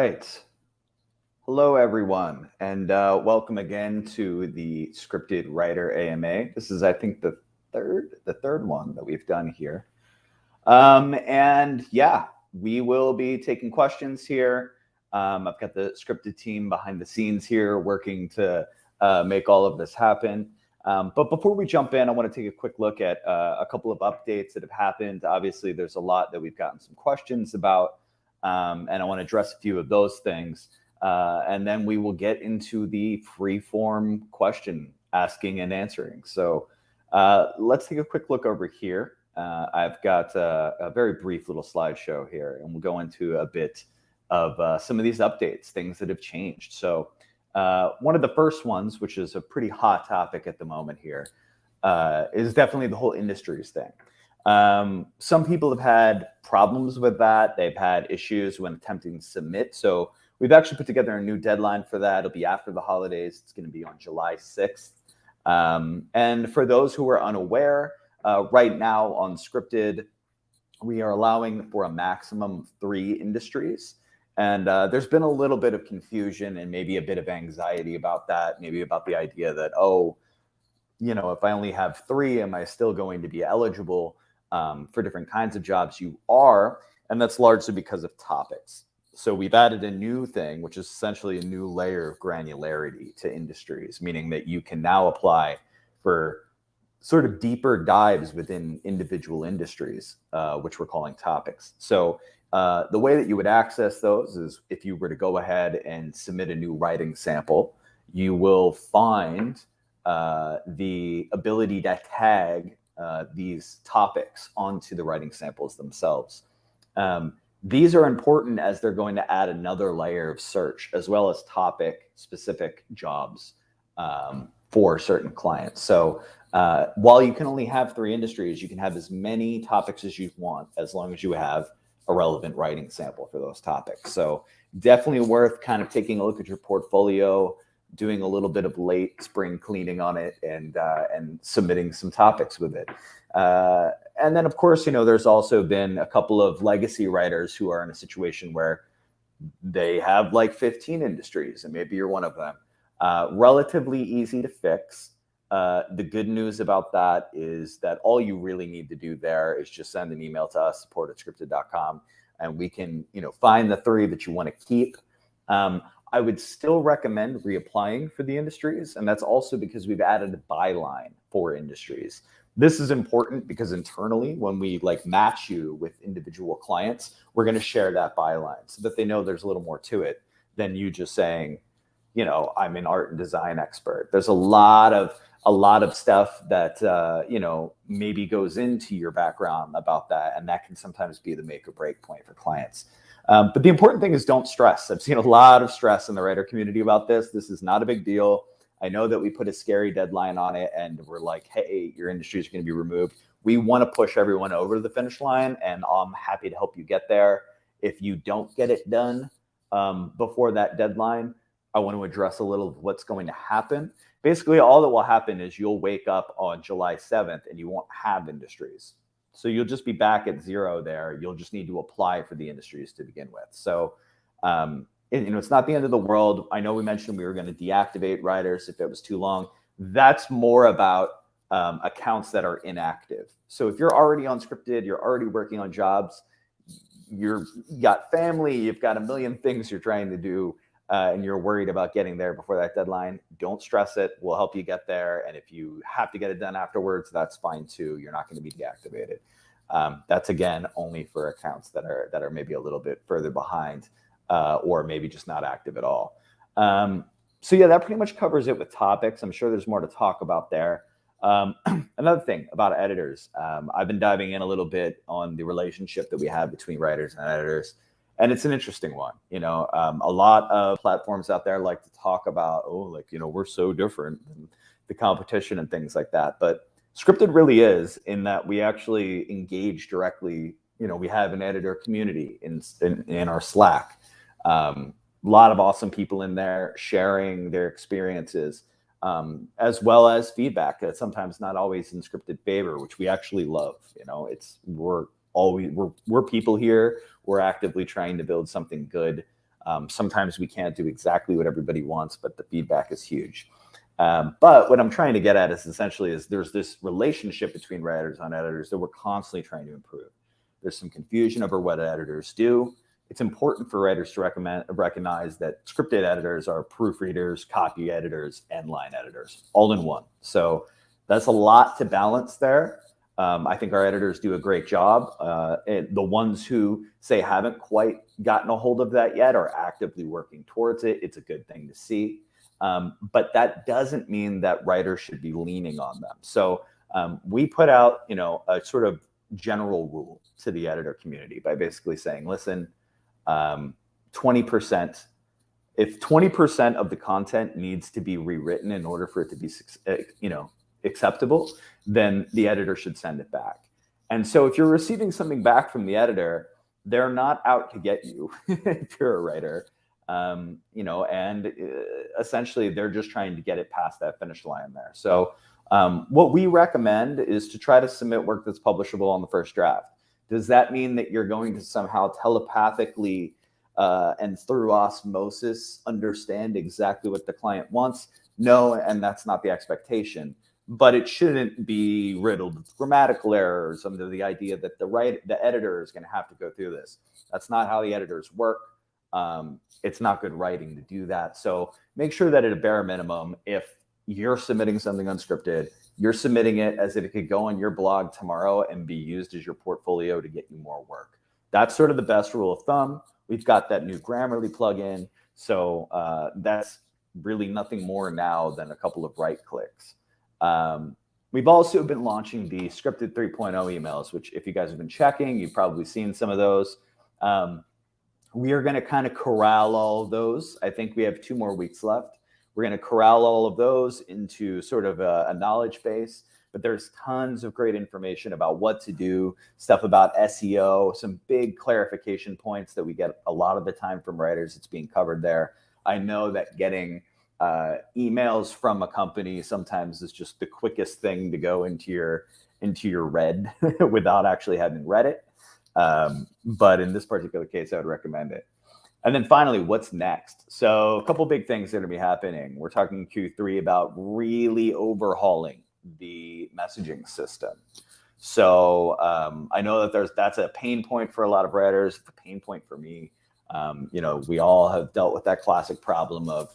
right. Hello, everyone, and welcome again to the Scripted Writer AMA. This is, I think, the third one that we've done here. And yeah, we will be taking questions here. I've got the scripted team behind the scenes here working to make all of this happen. But before we jump in, I want to take a quick look at a couple of updates that have happened. Obviously, there's a lot that we've gotten some questions about, and I want to address a few of those things. And then we will get into the free-form question asking and answering. So let's take a quick look over here. I've got a very brief little slideshow here, and we'll go into a bit of some of these updates, things that have changed. So one of the first ones, which is a pretty hot topic at the moment here, is definitely the whole industries thing. Some people have had problems with that. They've had issues when attempting to submit. So we've actually put together a new deadline for that. It'll be after the holidays. It's going to be on July 6th. And for those who are unaware, right now on Scripted, we are allowing for a maximum of 3 industries. And there's been a little bit of confusion and maybe a bit of anxiety about that, maybe about the idea that, if I only have 3, am I still going to be eligible for different kinds of jobs? You are, and that's largely because of topics. So we've added a new thing, which is essentially a new layer of granularity to industries, meaning that you can now apply for sort of deeper dives within individual industries, which we're calling topics. So the way that you would access those is if you were to go ahead and submit a new writing sample, you will find the ability to tag these topics onto the writing samples themselves. These are important as they're going to add another layer of search as well as topic specific jobs for certain clients. So while you can only have 3 industries, you can have as many topics as you want as long as you have a relevant writing sample for those topics. So definitely worth kind of taking a look at your portfolio, doing a little bit of late spring cleaning on it, and submitting some topics with it. And then, of course, there's also been a couple of legacy writers who are in a situation where they have like 15 industries, and maybe you're one of them. Relatively easy to fix. The good news about that is that all you really need to do there is just send an email to us, support@Scripted.com, and we can, find the 3 that you want to keep. I would still recommend reapplying for the industries, and that's also because we've added a byline for industries. This is important because internally, when we match you with individual clients, we're going to share that byline so that they know there's a little more to it than you just saying, I'm an art and design expert. There's a lot of stuff that maybe goes into your background about that, and that can sometimes be the make or break point for clients. But the important thing is don't stress. I've seen a lot of stress in the writer community about this. This is not a big deal. I know that we put a scary deadline on it and we're like, hey, your industry is going to be removed. We want to push everyone over to the finish line, and I'm happy to help you get there. If you don't get it done before that deadline, I want to address a little of what's going to happen. Basically, all that will happen is you'll wake up on July 7th and you won't have industries. So you'll just be back at 0 there. You'll just need to apply for the industries to begin with. So, it's not the end of the world. I know we mentioned we were going to deactivate writers if it was too long. That's more about accounts that are inactive. So if you're already on Scripted, you're already working on jobs, you got family, you've got a million things you're trying to do, and you're worried about getting there before that deadline, don't stress it. We'll help you get there. And if you have to get it done afterwards, that's fine too. You're not going to be deactivated. That's, again, only for accounts that are maybe a little bit further behind, or maybe just not active at all. So yeah, that pretty much covers it with topics. I'm sure there's more to talk about there. Another thing about editors, I've been diving in a little bit on the relationship that we have between writers and editors. And it's an interesting one. A lot of platforms out there like to talk about, we're so different than the competition and things like that. But Scripted really is, in that we actually engage directly. We have an editor community in our Slack. A lot of awesome people in there sharing their experiences, as well as feedback that's sometimes not always in Scripted favor, which we actually love. We're people here. We're actively trying to build something good Sometimes we can't do exactly what everybody wants, but the feedback is huge. But what I'm trying to get at is essentially there's this relationship between writers and editors that we're constantly trying to improve. There's some confusion over what editors do. It's important for writers to recognize that scripted editors are proofreaders, copy editors, and line editors, all in one. So that's a lot to balance there. I think our editors do a great job. The ones who say haven't quite gotten a hold of that yet are actively working towards it. It's a good thing to see. But that doesn't mean that writers should be leaning on them. So we put out, a sort of general rule to the editor community by basically saying, listen, 20%, if 20% of the content needs to be rewritten in order for it to be, acceptable, then the editor should send it back. And so if you're receiving something back from the editor, they're not out to get you if you're a writer. Essentially they're just trying to get it past that finish line there. So what we recommend is to try to submit work that's publishable on the first draft. Does that mean that you're going to somehow telepathically and through osmosis understand exactly what the client wants? No, and that's not the expectation. But it shouldn't be riddled with grammatical errors under the idea that the editor is going to have to go through this. That's not how the editors work. It's not good writing to do that. So make sure that at a bare minimum, if you're submitting something unscripted, you're submitting it as if it could go on your blog tomorrow and be used as your portfolio to get you more work. That's sort of the best rule of thumb. We've got that new Grammarly plugin. So that's really nothing more now than a couple of right clicks. We've also been launching the Scripted 3.0 emails, which if you guys have been checking, you've probably seen some of those. We are going to kind of corral all of those. I think we have 2 more weeks left. We're going to corral all of those into sort of a knowledge base, but there's tons of great information about what to do, stuff about SEO, some big clarification points that we get a lot of the time from writers. It's being covered there. I know that getting emails from a company sometimes is just the quickest thing to go into your read without actually having read it. But in this particular case, I would recommend it. And then finally, what's next? So a couple big things that are going to be happening. We're talking Q3 about really overhauling the messaging system. So I know that that's a pain point for a lot of writers. It's a pain point for me. We all have dealt with that classic problem of,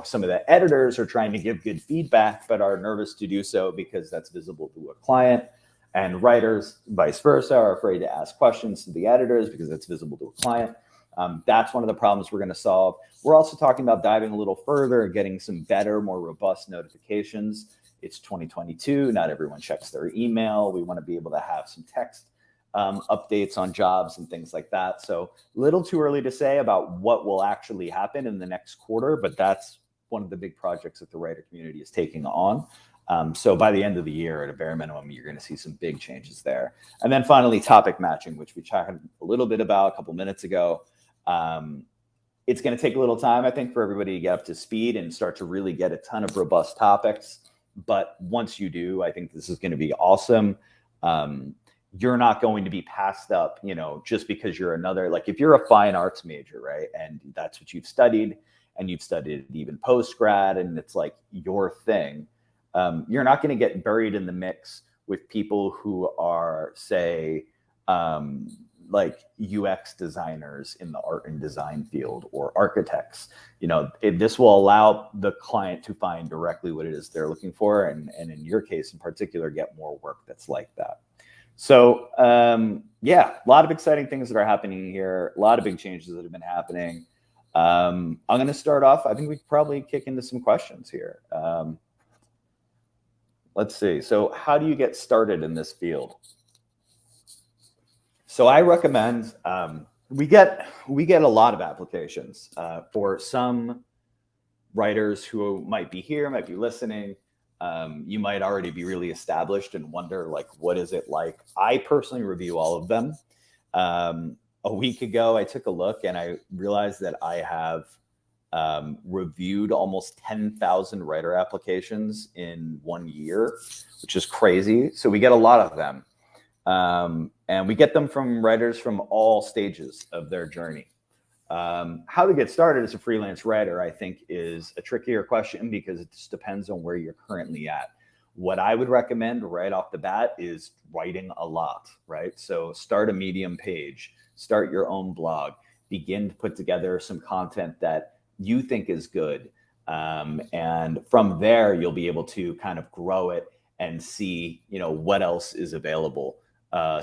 some of the editors are trying to give good feedback, but are nervous to do so because that's visible to a client. And writers, vice versa, are afraid to ask questions to the editors because it's visible to a client. That's one of the problems we're going to solve. We're also talking about diving a little further and getting some better, more robust notifications. It's 2022. Not everyone checks their email. We want to be able to have some text updates on jobs and things like that. So a little too early to say about what will actually happen in the next quarter, but that's one of the big projects that the writer community is taking on. So by the end of the year, at a bare minimum, you're going to see some big changes there. And then finally, topic matching, which we chatted a little bit about a couple minutes ago. It's going to take a little time, I think, for everybody to get up to speed and start to really get a ton of robust topics. But once you do, I think this is going to be awesome. You're not going to be passed up, just because you're like if you're a fine arts major, right? And that's what you've studied, and you've studied even post-grad, and it's like your thing. You're not going to get buried in the mix with people who are, say, like UX designers in the art and design field, or architects. This will allow the client to find directly what it is they're looking for, and in your case in particular, get more work that's like that. So yeah, a lot of exciting things that are happening here, a lot of big changes that have been happening. I'm going to start off. I think we could probably kick into some questions here. Let's see. So how do you get started in this field? So I recommend, we get a lot of applications for some writers who might be here, might be listening. You might already be really established and wonder, like, what is it like? I personally review all of them. A week ago, I took a look and I realized that I have reviewed almost 10,000 writer applications in 1 year, which is crazy. So we get a lot of them. And we get them from writers from all stages of their journey. How to get started as a freelance writer, I think, is a trickier question because it just depends on where you're currently at. What I would recommend right off the bat is writing a lot, right? So start a Medium page, start your own blog, begin to put together some content that you think is good. And from there, you'll be able to kind of grow it and see, what else is available.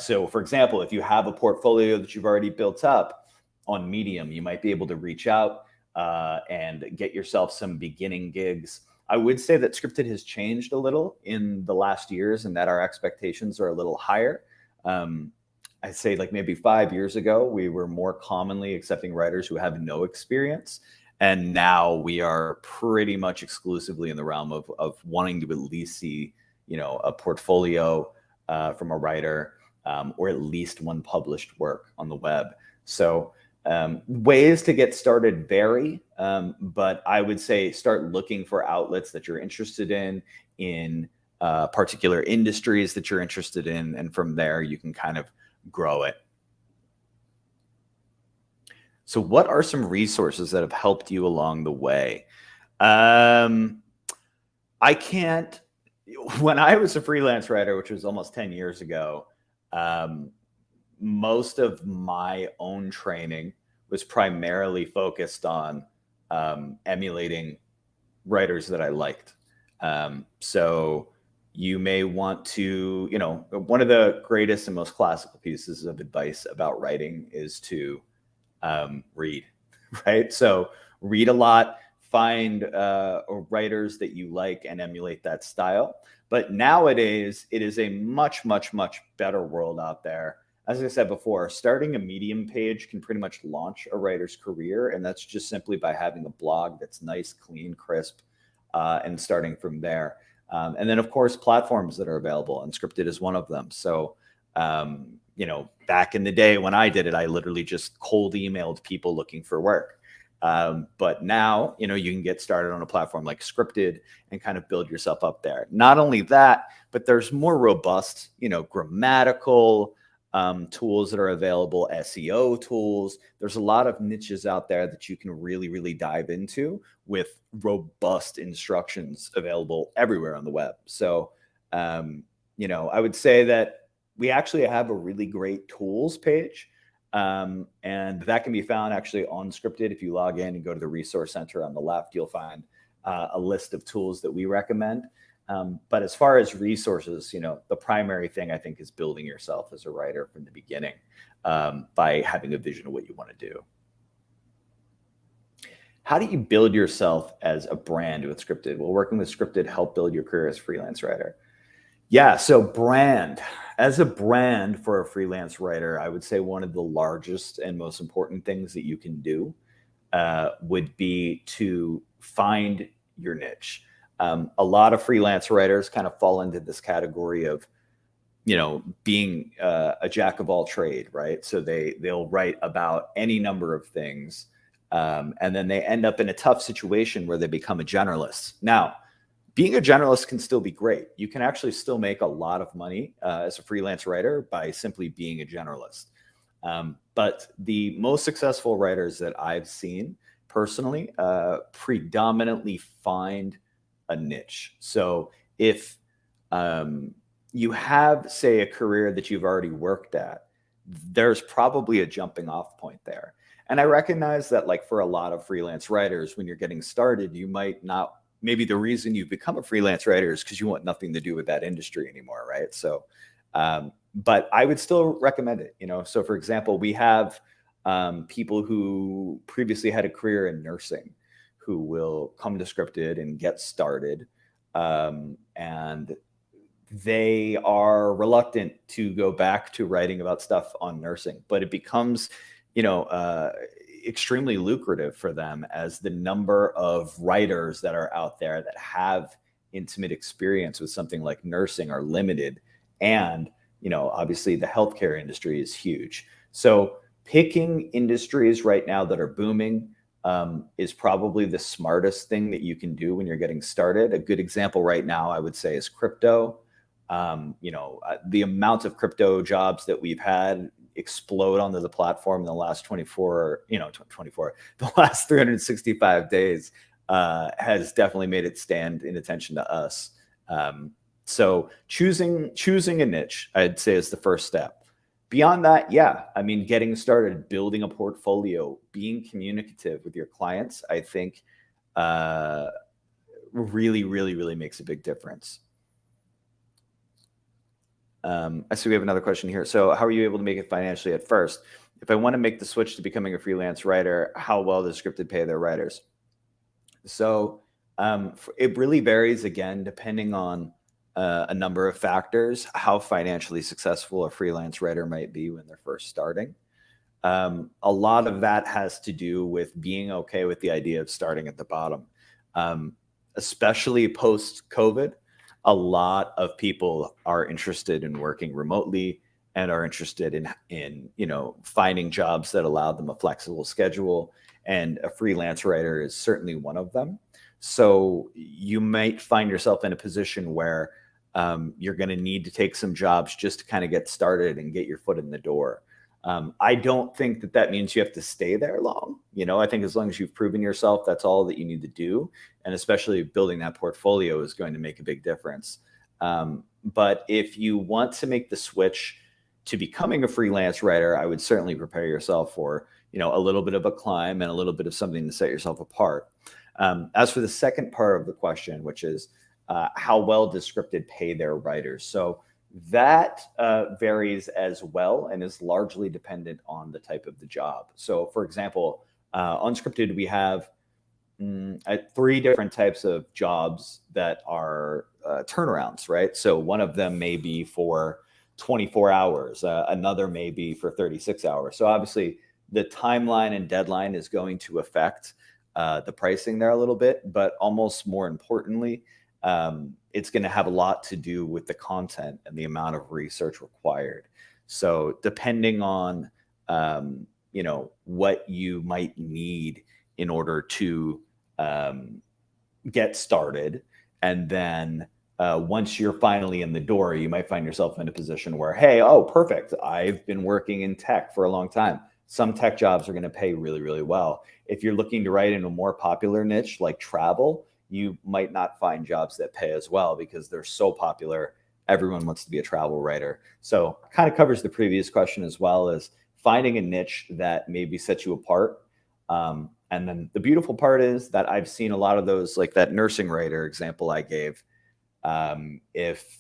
So for example, if you have a portfolio that you've already built up on Medium, you might be able to reach out and get yourself some beginning gigs. I would say that Scripted has changed a little in the last years and that our expectations are a little higher. I'd say like maybe 5 years ago, we were more commonly accepting writers who have no experience. And now we are pretty much exclusively in the realm of wanting to at least see, a portfolio from a writer or at least one published work on the web. So ways to get started vary, but I would say start looking for outlets that you're interested in particular industries that you're interested in, and from there you can kind of grow it. So what are some resources that have helped you along the way? I can't, when I was a freelance writer, which was almost 10 years ago, most of my own training was primarily focused on emulating writers that I liked. So you may want to, one of the greatest and most classical pieces of advice about writing is to read, right? So read a lot, find writers that you like and emulate that style. But nowadays, it is a much, much, much better world out there. As I said before, starting a Medium page can pretty much launch a writer's career. And that's just simply by having a blog that's nice, clean, crisp, and starting from there. And then, of course, platforms that are available, and Scripted is one of them. So, back in the day when I did it, I literally just cold emailed people looking for work. But now, you can get started on a platform like Scripted and kind of build yourself up there. Not only that, but there's more robust, grammatical tools that are available, SEO tools. There's a lot of niches out there that you can really, really dive into with robust instructions available everywhere on the web. So, I would say that we actually have a really great tools page. And that can be found actually on Scripted. If you log in and go to the resource center on the left, you'll find a list of tools that we recommend. But as far as resources, the primary thing I think is building yourself as a writer from the beginning by having a vision of what you want to do. How do you build yourself as a brand with Scripted? Will working with Scripted help build your career as a freelance writer? Yeah, so brand. As a brand for a freelance writer, I would say one of the largest and most important things that you can do would be to find your niche. A lot of freelance writers kind of fall into this category of, being a jack of all trade, right? So they'll write about any number of things, and then they end up in a tough situation where they become a generalist. Now, being a generalist can still be great. You can actually still make a lot of money as a freelance writer by simply being a generalist. But the most successful writers that I've seen personally predominantly find a niche. So if you have, say, a career that you've already worked at, there's probably a jumping off point there. And I recognize that, like, for a lot of freelance writers, when you're getting started, you might not, maybe the reason you've become a freelance writer is because you want nothing to do with that industry anymore, right? So, but I would still recommend it, So for example, we have people who previously had a career in nursing who will come to Scripted and get started. And they are reluctant to go back to writing about stuff on nursing, but it becomes, extremely lucrative for them as the number of writers that are out there that have intimate experience with something like nursing are limited. And, obviously the healthcare industry is huge. So picking industries right now that are booming is probably the smartest thing that you can do when you're getting started. A good example right now, I would say, is crypto. The amount of crypto jobs that we've had explode onto the platform in the last the last 365 days has definitely made it stand in attention to us. So choosing a niche, I'd say, is the first step. Beyond that, yeah, I mean, getting started, building a portfolio, being communicative with your clients, I think really, really, really makes a big difference. I see we have another question here. So how are you able to make it financially at first? If I want to make the switch to becoming a freelance writer, how well does Scripted pay their writers? So it really varies, again, depending on a number of factors, how financially successful a freelance writer might be when they're first starting. A lot of that has to do with being okay with the idea of starting at the bottom. Especially post-COVID, a lot of people are interested in working remotely and are interested in finding jobs that allow them a flexible schedule, and a freelance writer is certainly one of them. So you might find yourself in a position where you're going to need to take some jobs just to kind of get started and get your foot in the door. I don't think that means you have to stay there long. I think as long as you've proven yourself, that's all that you need to do. And especially building that portfolio is going to make a big difference. But if you want to make the switch to becoming a freelance writer, I would certainly prepare yourself for, a little bit of a climb and a little bit of something to set yourself apart. As for the second part of the question, which is how well does Scripted pay their writers? So that varies as well and is largely dependent on the type of the job. So for example, on Scripted, we have 3 different types of jobs that are turnarounds, right? So one of them may be for 24 hours, another may be for 36 hours. So obviously the timeline and deadline is going to affect the pricing there a little bit, but almost more importantly, it's going to have a lot to do with the content and the amount of research required. So depending on, what you might need in order to get started, and then once you're finally in the door, you might find yourself in a position where, hey, oh, perfect, I've been working in tech for a long time. Some tech jobs are going to pay really, really well. If you're looking to write in a more popular niche like travel, you might not find jobs that pay as well because they're so popular. Everyone wants to be a travel writer. So kind of covers the previous question as well, as finding a niche that maybe sets you apart. And then the beautiful part is that I've seen a lot of those, like that nursing writer example I gave. If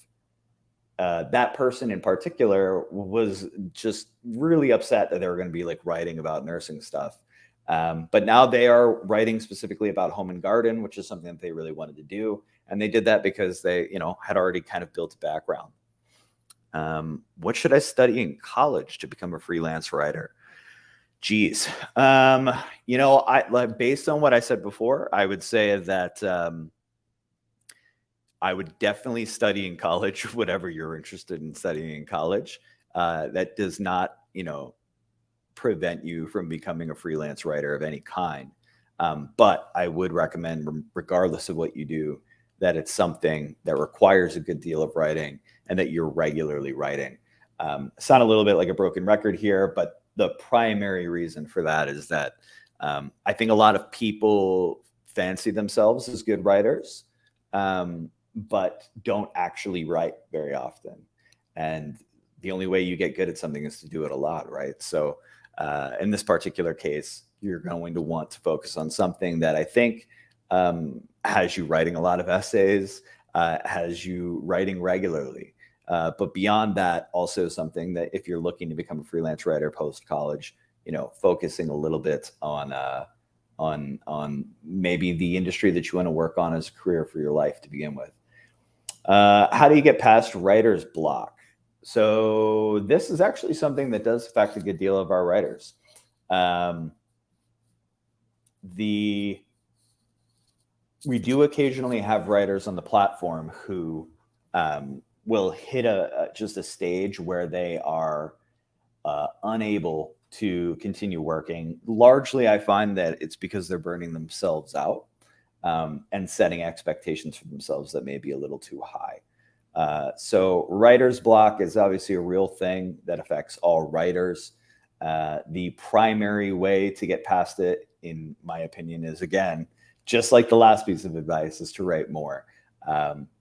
that person in particular was just really upset that they were going to be like writing about nursing stuff. But now they are writing specifically about home and garden, which is something that they really wanted to do. And they did that because they, had already kind of built a background. What should I study in college to become a freelance writer? Geez. Based on what I said before, I would say that I would definitely study in college, whatever you're interested in studying in college. That does not, prevent you from becoming a freelance writer of any kind. But I would recommend, regardless of what you do, that it's something that requires a good deal of writing and that you're regularly writing. Sound a little bit like a broken record here, but the primary reason for that is that I think a lot of people fancy themselves as good writers, but don't actually write very often. And the only way you get good at something is to do it a lot, right? So in this particular case, you're going to want to focus on something that I think has you writing a lot of essays, has you writing regularly. But beyond that, also something that if you're looking to become a freelance writer post-college, focusing a little bit on maybe the industry that you want to work on as a career for your life to begin with. How do you get past writer's block? So this is actually something that does affect a good deal of our writers. We do occasionally have writers on the platform who will hit just a stage where they are unable to continue working. Largely, I find that it's because they're burning themselves out and setting expectations for themselves that may be a little too high. So writer's block is obviously a real thing that affects all writers. The primary way to get past it, in my opinion, is, again, just like the last piece of advice, is to write more.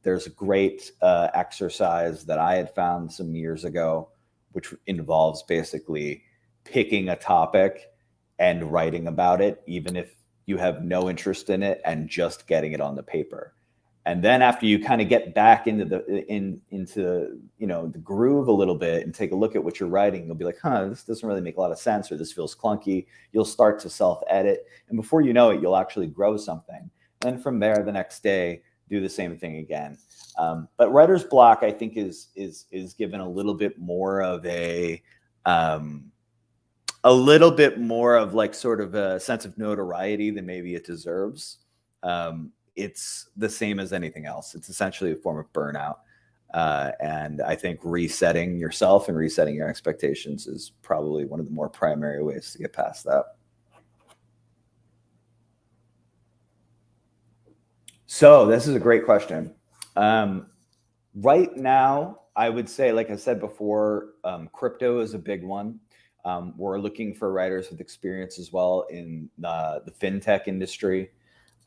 There's a great exercise that I had found some years ago, which involves basically picking a topic and writing about it, even if you have no interest in it, and just getting it on the paper. And then after you kind of get back into the groove a little bit and take a look at what you're writing, you'll be like, this doesn't really make a lot of sense, or this feels clunky. You'll start to self-edit, and before you know it, you'll actually grow something. And from there, the next day, do the same thing again. But writer's block, I think, is given a little bit more of like sort of a sense of notoriety than maybe it deserves. It's the same as anything else. It's essentially a form of burnout. And I think resetting yourself and resetting your expectations is probably one of the more primary ways to get past that. So this is a great question. Right now, I would say, like I said before, crypto is a big one. We're looking for writers with experience as well in the fintech industry.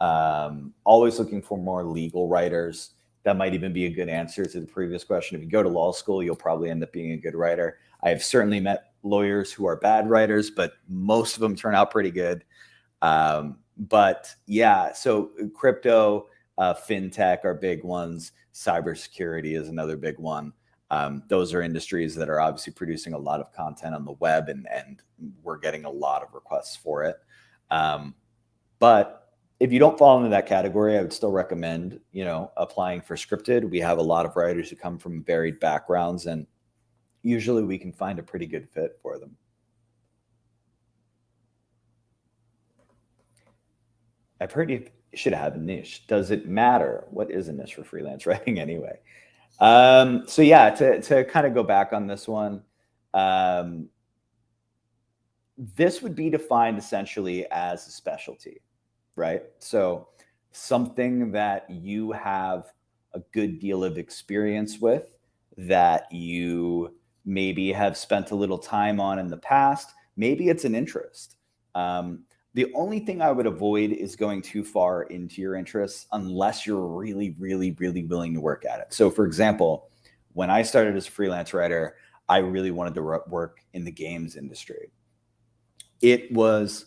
Always looking for more legal writers. That might even be a good answer to the previous question. If you go to law school, you'll probably end up being a good writer. I have certainly met lawyers who are bad writers, but most of them turn out pretty good. But yeah, so crypto, fintech are big ones. Cybersecurity is another big one. Those are industries that are obviously producing a lot of content on the web, and we're getting a lot of requests for it. But if you don't fall into that category, I would still recommend, applying for Scripted. We have a lot of writers who come from varied backgrounds, and usually we can find a pretty good fit for them. I've heard you should have a niche. Does it matter? What is a niche for freelance writing anyway? So yeah, to kind of go back on this one, this would be defined essentially as a specialty, right? So something that you have a good deal of experience with, that you maybe have spent a little time on in the past. Maybe it's an interest. The only thing I would avoid is going too far into your interests unless you're really, really, really willing to work at it. So for example, when I started as a freelance writer, I really wanted to work in the games industry. It was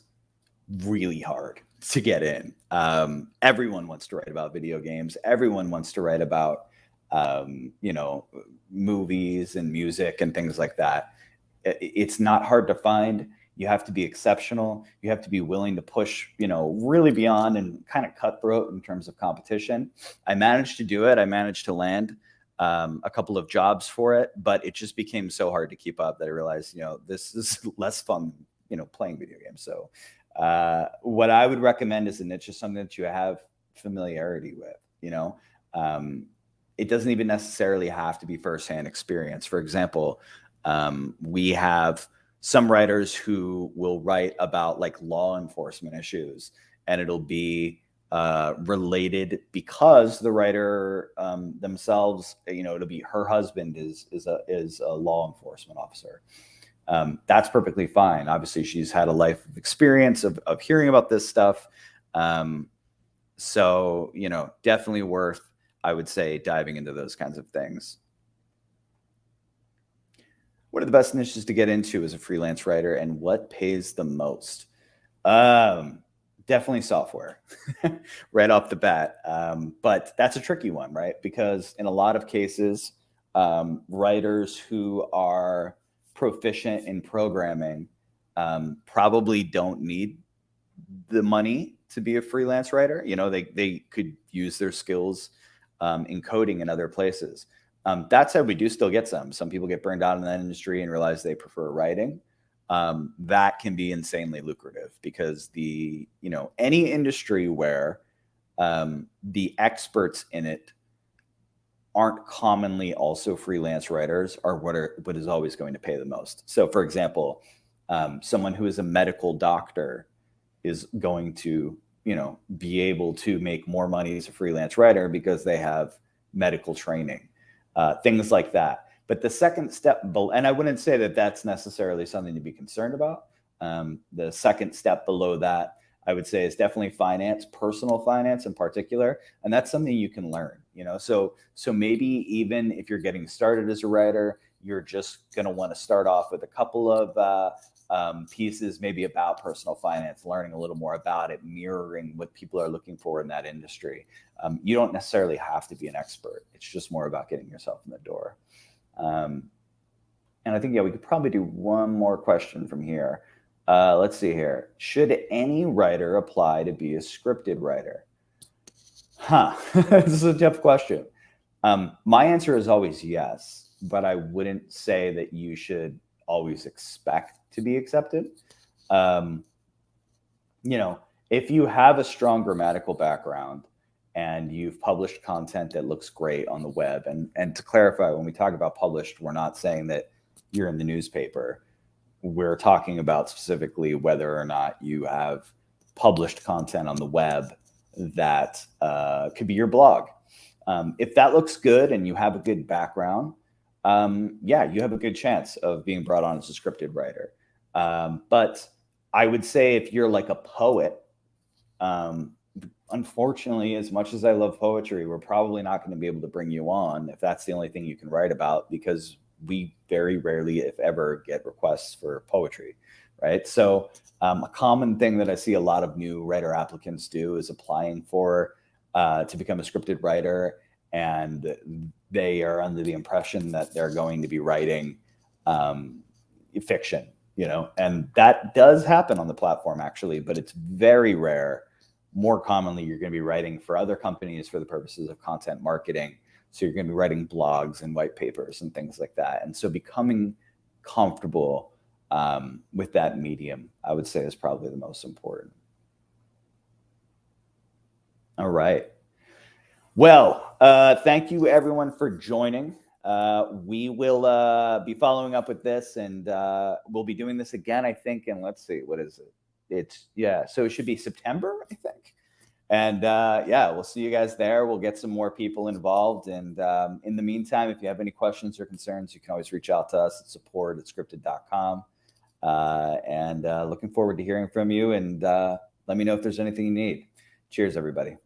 really hard to get in. Everyone wants to write about video games. Everyone wants to write about, movies and music and things like that. It's not hard to find. You have to be exceptional. You have to be willing to push, really beyond and kind of cutthroat in terms of competition. I managed to do it. I managed to land a couple of jobs for it, but it just became so hard to keep up that I realized, this is less fun, playing video games. So what I would recommend is a niche is something that you have familiarity with. It doesn't even necessarily have to be firsthand experience. For example, we have some writers who will write about like law enforcement issues, and it'll be related because the writer themselves, it'll be her husband is a law enforcement officer. That's perfectly fine. Obviously, she's had a life of experience of hearing about this stuff. So, definitely worth, I would say, diving into those kinds of things. What are the best niches to get into as a freelance writer, and what pays the most? Definitely software right off the bat. But that's a tricky one, right? Because in a lot of cases, writers who are proficient in programming probably don't need the money to be a freelance writer. They could use their skills in coding in other places. That said, we do still get some people get burned out in that industry and realize they prefer writing. That can be insanely lucrative because any industry where the experts in it aren't commonly also freelance writers are what is always going to pay the most. So for example, someone who is a medical doctor is going to, be able to make more money as a freelance writer because they have medical training. things like that. But the second step, and I wouldn't say that that's necessarily something to be concerned about. The second step below that, I would say, is definitely finance, personal finance in particular, and that's something you can learn. So maybe even if you're getting started as a writer, you're just going to want to start off with a couple of pieces, maybe about personal finance, learning a little more about it, mirroring what people are looking for in that industry. You don't necessarily have to be an expert. It's just more about getting yourself in the door. And I think, we could probably do one more question from here. Let's see here. Should any writer apply to be a scripted writer? This is a tough question. My answer is always yes, but I wouldn't say that you should always expect to be accepted. If you have a strong grammatical background and you've published content that looks great on the web, and to clarify, when we talk about published, we're not saying that you're in the newspaper. We're talking about specifically whether or not you have published content on the web that could be your blog. If that looks good and you have a good background, you have a good chance of being brought on as a scripted writer. But I would say if you're like a poet, unfortunately, as much as I love poetry, we're probably not going to be able to bring you on if that's the only thing you can write about, because we very rarely, if ever, get requests for poetry, right? So a common thing that I see a lot of new writer applicants do is applying for to become a scripted writer, and they are under the impression that they're going to be writing fiction, and that does happen on the platform actually, but it's very rare. More commonly, you're going to be writing for other companies for the purposes of content marketing. So you're going to be writing blogs and white papers and things like that. And so becoming comfortable with that medium, I would say, is probably the most important. All right. Well, thank you everyone for joining. We will be following up with this, and we'll be doing this again, I think. And let's see, what is it? So it should be September, I think. And we'll see you guys there. We'll get some more people involved. And in the meantime, if you have any questions or concerns, you can always reach out to us at support@Scripted.com. And looking forward to hearing from you. And let me know if there's anything you need. Cheers, everybody.